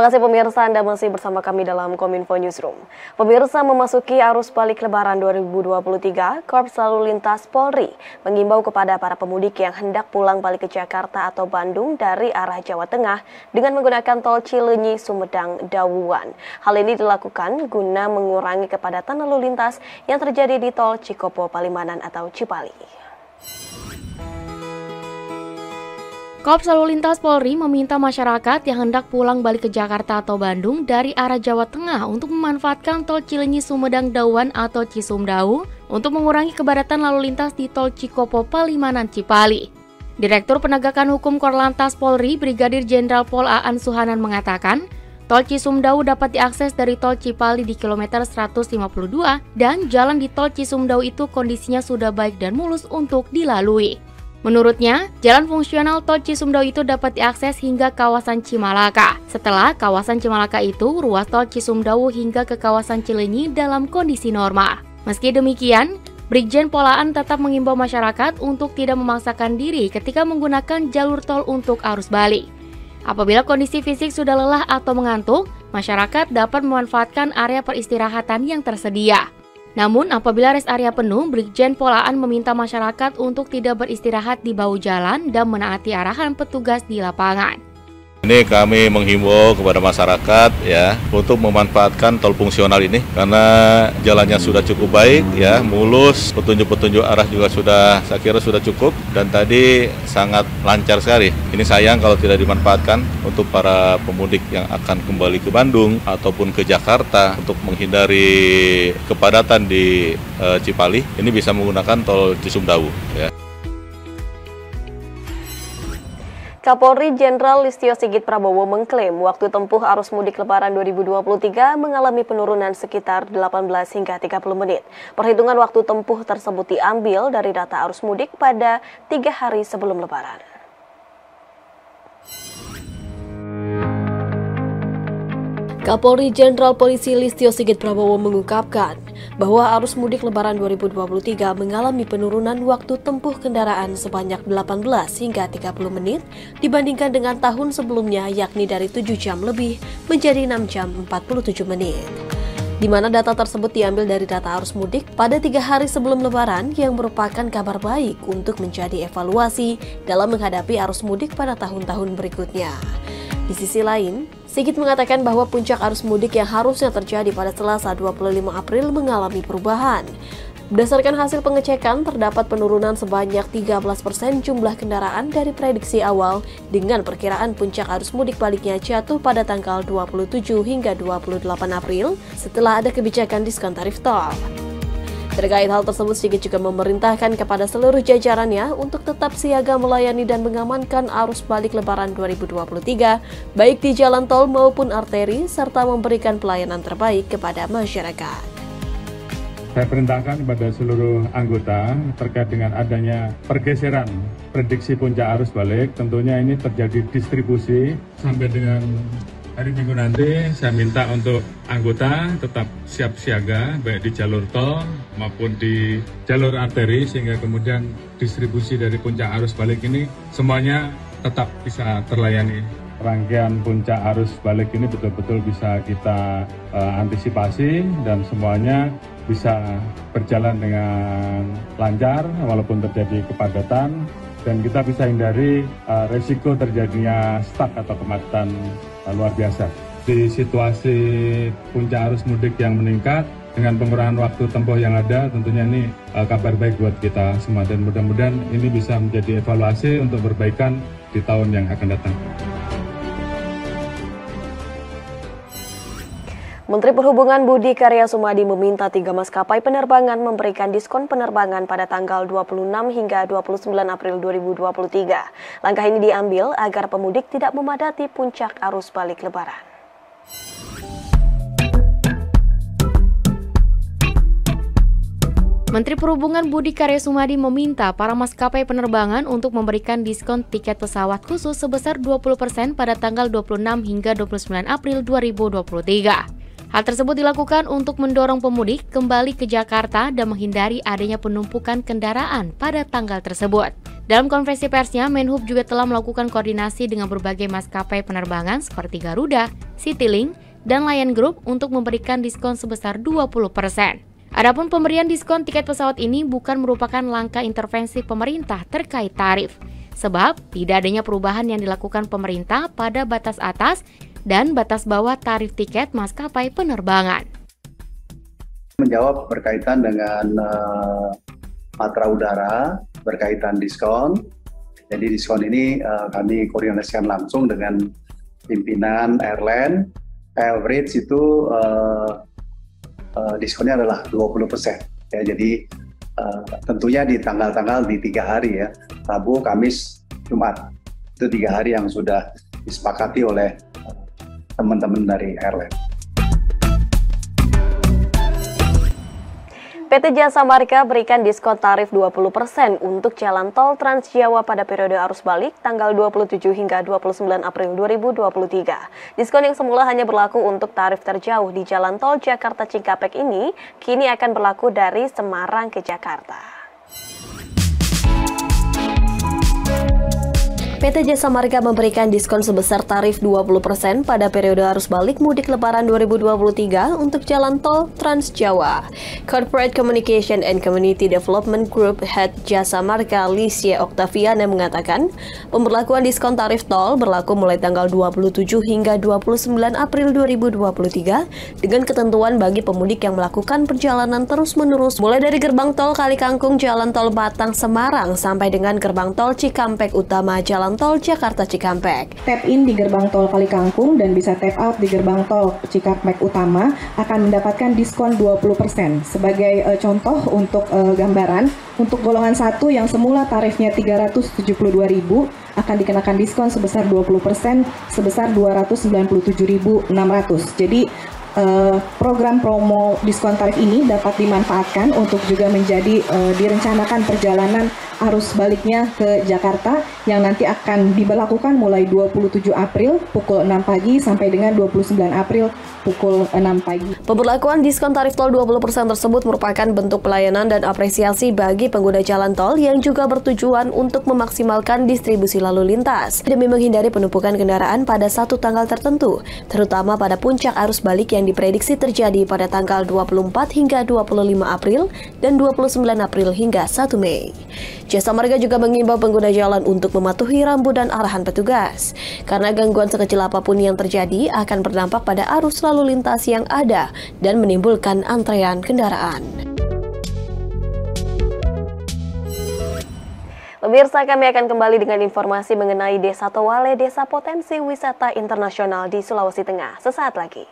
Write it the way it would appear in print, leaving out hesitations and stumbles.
kasih pemirsa, Anda masih bersama kami dalam Kominfo Newsroom. Pemirsa, memasuki arus balik Lebaran 2023, Korps Lalu Lintas Polri mengimbau kepada para pemudik yang hendak pulang balik ke Jakarta atau Bandung dari arah Jawa Tengah dengan menggunakan tol Cileunyi Sumedang Dawuan. Hal ini dilakukan guna mengurangi kepadatan lalu lintas yang terjadi di tol Cikopo Palimanan atau Cipali. Korps Lalu Lintas Polri meminta masyarakat yang hendak pulang balik ke Jakarta atau Bandung dari arah Jawa Tengah untuk memanfaatkan tol Cileunyi Sumedang Dawuan atau Cisumdawu untuk mengurangi kepadatan lalu lintas di tol Cikopo Palimanan Cipali. Direktur Penegakan Hukum Korlantas Polri Brigadir Jenderal Pol Aan Suhanan mengatakan, tol Cisumdawu dapat diakses dari tol Cipali di kilometer 152 dan jalan di tol Cisumdawu itu kondisinya sudah baik dan mulus untuk dilalui. Menurutnya, jalan fungsional tol Cisumdawu itu dapat diakses hingga kawasan Cimalaka. Setelah kawasan Cimalaka itu, ruas tol Cisumdawu hingga ke kawasan Cileunyi dalam kondisi normal. Meski demikian, Brigjen Pol Aan tetap mengimbau masyarakat untuk tidak memaksakan diri ketika menggunakan jalur tol untuk arus balik. Apabila kondisi fisik sudah lelah atau mengantuk, masyarakat dapat memanfaatkan area peristirahatan yang tersedia. Namun, apabila rest area penuh, Brigjen Pol Aan meminta masyarakat untuk tidak beristirahat di bahu jalan dan menaati arahan petugas di lapangan. Ini kami menghimbau kepada masyarakat ya untuk memanfaatkan tol fungsional ini karena jalannya sudah cukup baik ya, mulus, petunjuk-petunjuk arah juga saya kira sudah cukup dan tadi sangat lancar sekali. Ini sayang kalau tidak dimanfaatkan untuk para pemudik yang akan kembali ke Bandung ataupun ke Jakarta untuk menghindari kepadatan di Cipali. Ini bisa menggunakan tol Cisumdawu ya. Kapolri Jenderal Listio Sigit Prabowo mengklaim waktu tempuh arus mudik Lebaran 2023 mengalami penurunan sekitar 18 hingga 30 menit. Perhitungan waktu tempuh tersebut diambil dari data arus mudik pada 3 hari sebelum Lebaran. Kapolri Jenderal Polisi Listio Sigit Prabowo mengungkapkan bahwa arus mudik Lebaran 2023 mengalami penurunan waktu tempuh kendaraan sebanyak 18 hingga 30 menit dibandingkan dengan tahun sebelumnya, yakni dari 7 jam lebih menjadi 6 jam 47 menit. Di mana data tersebut diambil dari data arus mudik pada 3 hari sebelum Lebaran yang merupakan kabar baik untuk menjadi evaluasi dalam menghadapi arus mudik pada tahun-tahun berikutnya. Di sisi lain, Sigit mengatakan bahwa puncak arus mudik yang harusnya terjadi pada Selasa 25 April mengalami perubahan. Berdasarkan hasil pengecekan, terdapat penurunan sebanyak 13% jumlah kendaraan dari prediksi awal dengan perkiraan puncak arus mudik baliknya jatuh pada tanggal 27 hingga 28 April setelah ada kebijakan diskon tarif tol. Terkait hal tersebut, Sigit juga memerintahkan kepada seluruh jajarannya untuk tetap siaga melayani dan mengamankan arus balik Lebaran 2023, baik di jalan tol maupun arteri, serta memberikan pelayanan terbaik kepada masyarakat. Saya perintahkan kepada seluruh anggota terkait dengan adanya pergeseran prediksi puncak arus balik, tentunya ini terjadi distribusi sampai dengan hari Minggu nanti. Saya minta untuk anggota tetap siap siaga baik di jalur tol maupun di jalur arteri sehingga kemudian distribusi dari puncak arus balik ini semuanya tetap bisa terlayani. Rangkaian puncak arus balik ini betul-betul bisa kita antisipasi dan semuanya bisa berjalan dengan lancar walaupun terjadi kepadatan dan kita bisa hindari resiko terjadinya stuck atau kemacetan luar biasa. Di situasi puncak arus mudik yang meningkat dengan pengurangan waktu tempuh yang ada, tentunya ini kabar baik buat kita semua dan mudah-mudahan ini bisa menjadi evaluasi untuk perbaikan di tahun yang akan datang. Menteri Perhubungan Budi Karya Sumadi meminta 3 maskapai penerbangan memberikan diskon penerbangan pada tanggal 26 hingga 29 April 2023. Langkah ini diambil agar pemudik tidak memadati puncak arus balik Lebaran. Menteri Perhubungan Budi Karya Sumadi meminta para maskapai penerbangan untuk memberikan diskon tiket pesawat khusus sebesar 20% pada tanggal 26 hingga 29 April 2023. Hal tersebut dilakukan untuk mendorong pemudik kembali ke Jakarta dan menghindari adanya penumpukan kendaraan pada tanggal tersebut. Dalam konferensi persnya, Menhub juga telah melakukan koordinasi dengan berbagai maskapai penerbangan seperti Garuda, Citylink, dan Lion Group untuk memberikan diskon sebesar 20%. Adapun pemberian diskon tiket pesawat ini bukan merupakan langkah intervensi pemerintah terkait tarif, sebab tidak adanya perubahan yang dilakukan pemerintah pada batas atas dan batas bawah tarif tiket maskapai penerbangan. Menjawab berkaitan dengan matra udara, berkaitan diskon. Jadi diskon ini kami koordinasikan langsung dengan pimpinan airline. Average itu diskonnya adalah 20%. Ya, jadi tentunya di tanggal-tanggal di 3 hari ya, Rabu, Kamis, Jumat. Itu 3 hari yang sudah disepakati oleh teman-teman dari airline. PT Jasa Marga berikan diskon tarif 20% untuk jalan tol Trans Jawa pada periode arus balik tanggal 27 hingga 29 April 2023. Diskon yang semula hanya berlaku untuk tarif terjauh di jalan tol Jakarta Cikampek ini kini akan berlaku dari Semarang ke Jakarta. PT Jasa Marga memberikan diskon sebesar tarif 20% pada periode arus balik mudik lebaran 2023 untuk jalan tol Trans Jawa. Corporate Communication and Community Development Group Head Jasa Marga Lisya Oktaviana mengatakan, pemberlakuan diskon tarif tol berlaku mulai tanggal 27 hingga 29 April 2023 dengan ketentuan bagi pemudik yang melakukan perjalanan terus-menerus mulai dari gerbang tol Kalikangkung Jalan Tol Batang Semarang sampai dengan gerbang tol Cikampek Utama Jalan Tol Jakarta Cikampek. Tap in di gerbang tol Kalikangkung dan bisa tap out di gerbang tol Cikampek Utama akan mendapatkan diskon 20%. Sebagai contoh untuk gambaran, untuk golongan 1 yang semula tarifnya Rp372.000 akan dikenakan diskon sebesar 20% sebesar Rp297.600. Jadi program promo diskon tarif ini dapat dimanfaatkan untuk juga menjadi direncanakan perjalanan arus baliknya ke Jakarta yang nanti akan diberlakukan mulai 27 April pukul 6 pagi sampai dengan 29 April pukul 6 pagi. Pemberlakuan diskon tarif tol 20% tersebut merupakan bentuk pelayanan dan apresiasi bagi pengguna jalan tol yang juga bertujuan untuk memaksimalkan distribusi lalu lintas demi menghindari penumpukan kendaraan pada satu tanggal tertentu, terutama pada puncak arus balik yang diprediksi terjadi pada tanggal 24 hingga 25 April dan 29 April hingga 1 Mei. Jasa Marga juga mengimbau pengguna jalan untuk mematuhi rambu dan arahan petugas, karena gangguan sekecil apapun yang terjadi akan berdampak pada arus lalu lintas yang ada dan menimbulkan antrean kendaraan. Pemirsa, kami akan kembali dengan informasi mengenai Desa Towale, desa potensi wisata internasional di Sulawesi Tengah. Sesaat lagi.